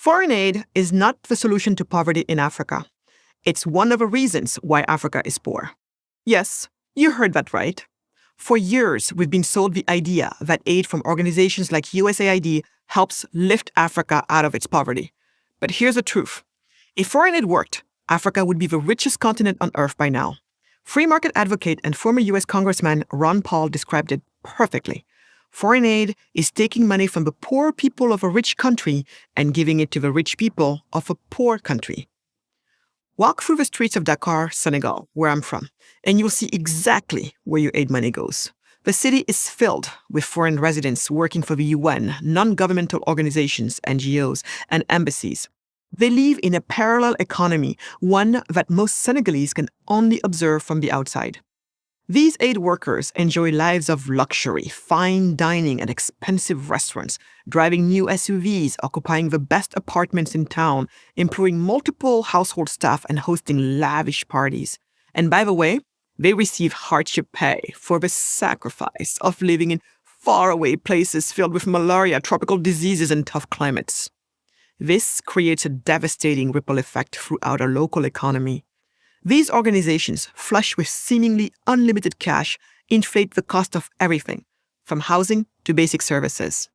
Foreign aid is not the solution to poverty in Africa. It's one of the reasons why Africa is poor. Yes, you heard that right. For years, we've been sold the idea that aid from organizations like USAID helps lift Africa out of its poverty. But here's the truth. If foreign aid worked, Africa would be the richest continent on earth by now. Free market advocate and former US Congressman Ron Paul described it perfectly. Foreign aid is taking money from the poor people of a rich country and giving it to the rich people of a poor country. Walk through the streets of Dakar, Senegal, where I'm from, and you'll see exactly where your aid money goes. The city is filled with foreign residents working for the UN, non-governmental organizations, NGOs, and embassies. They live in a parallel economy, one that most Senegalese can only observe from the outside. These aid workers enjoy lives of luxury, fine dining at expensive restaurants, driving new SUVs, occupying the best apartments in town, employing multiple household staff, and hosting lavish parties. And by the way, they receive hardship pay for the sacrifice of living in faraway places filled with malaria, tropical diseases, and tough climates. This creates a devastating ripple effect throughout our local economy. These organizations, flush with seemingly unlimited cash, inflate the cost of everything, from housing to basic services.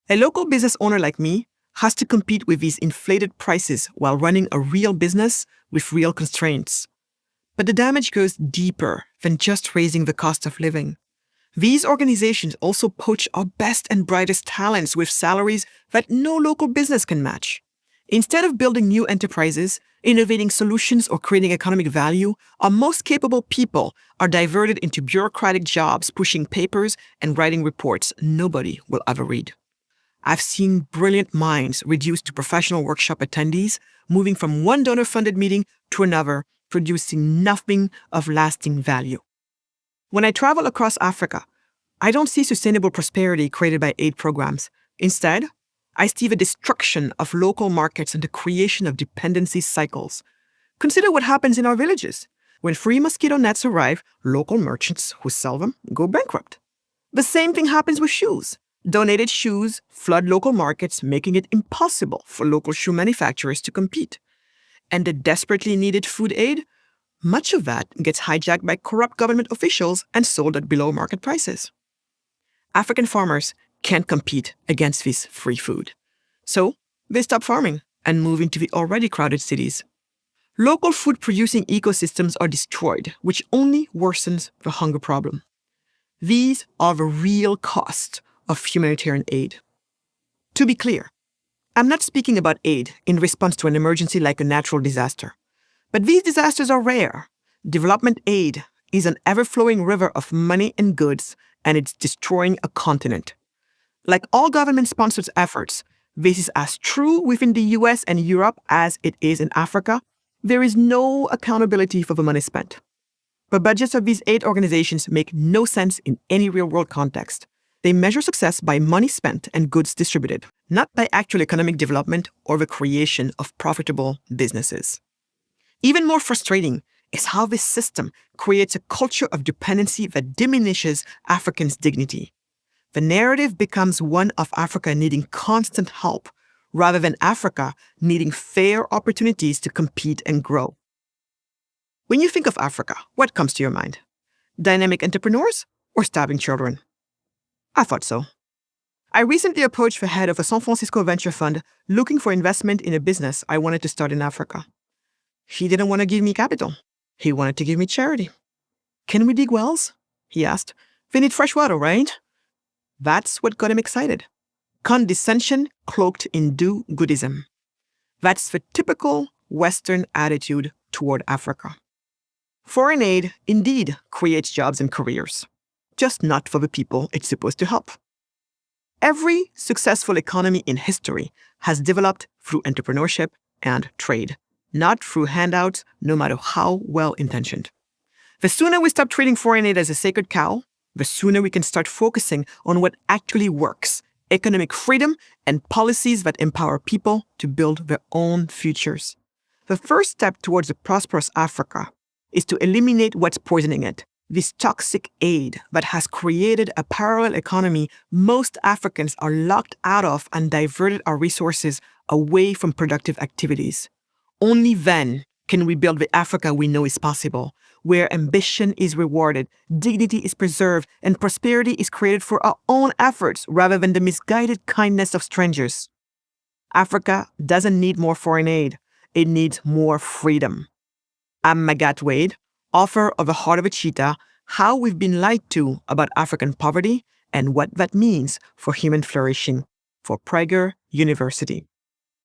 A local business owner like me has to compete with these inflated prices while running a real business with real constraints. But the damage goes deeper than just raising the cost of living. These organizations also poach our best and brightest talents with salaries that no local business can match. Instead of building new enterprises, innovating solutions, or creating economic value, our most capable people are diverted into bureaucratic jobs, pushing papers and writing reports nobody will ever read. I've seen brilliant minds reduced to professional workshop attendees, moving from one donor-funded meeting to another, producing nothing of lasting value. When I travel across Africa, I don't see sustainable prosperity created by aid programs. Instead, I see the destruction of local markets and the creation of dependency cycles. Consider what happens in our villages. When free mosquito nets arrive, local merchants who sell them go bankrupt. The same thing happens with shoes. Donated shoes flood local markets, making it impossible for local shoe manufacturers to compete. And the desperately needed food aid? Much of that gets hijacked by corrupt government officials and sold at below market prices. African farmers can't compete against this free food. So they stop farming and move into the already crowded cities. Local food-producing ecosystems are destroyed, which only worsens the hunger problem. These are the real costs of humanitarian aid. To be clear, I'm not speaking about aid in response to an emergency like a natural disaster. But these disasters are rare. Development aid is an ever-flowing river of money and goods, and it's destroying a continent. Like all government-sponsored efforts, this is as true within the US and Europe as it is in Africa. There is no accountability for the money spent. The budgets of these aid organizations make no sense in any real-world context. They measure success by money spent and goods distributed, not by actual economic development or the creation of profitable businesses. Even more frustrating is how this system creates a culture of dependency that diminishes Africans' dignity. The narrative becomes one of Africa needing constant help, rather than Africa needing fair opportunities to compete and grow. When you think of Africa, what comes to your mind? Dynamic entrepreneurs or starving children? I thought so. I recently approached the head of a San Francisco venture fund looking for investment in a business I wanted to start in Africa. He didn't want to give me capital. He wanted to give me charity. Can we dig wells? He asked. They need fresh water, right? That's what got him excited. Condescension cloaked in do-goodism. That's the typical Western attitude toward Africa. Foreign aid indeed creates jobs and careers, just not for the people it's supposed to help. Every successful economy in history has developed through entrepreneurship and trade, not through handouts, no matter how well-intentioned. The sooner we stop treating foreign aid as a sacred cow, the sooner we can start focusing on what actually works: economic freedom and policies that empower people to build their own futures. The first step towards a prosperous Africa is to eliminate what's poisoning it, this toxic aid that has created a parallel economy most Africans are locked out of and diverted our resources away from productive activities. Only then can we build the Africa we know is possible, where ambition is rewarded, dignity is preserved, and prosperity is created for our own efforts rather than the misguided kindness of strangers. Africa doesn't need more foreign aid. It needs more freedom. I'm Magat Wade, author of The Heart of a Cheetah, How We've Been Lied to About African Poverty and What That Means for Human Flourishing, for Prager University.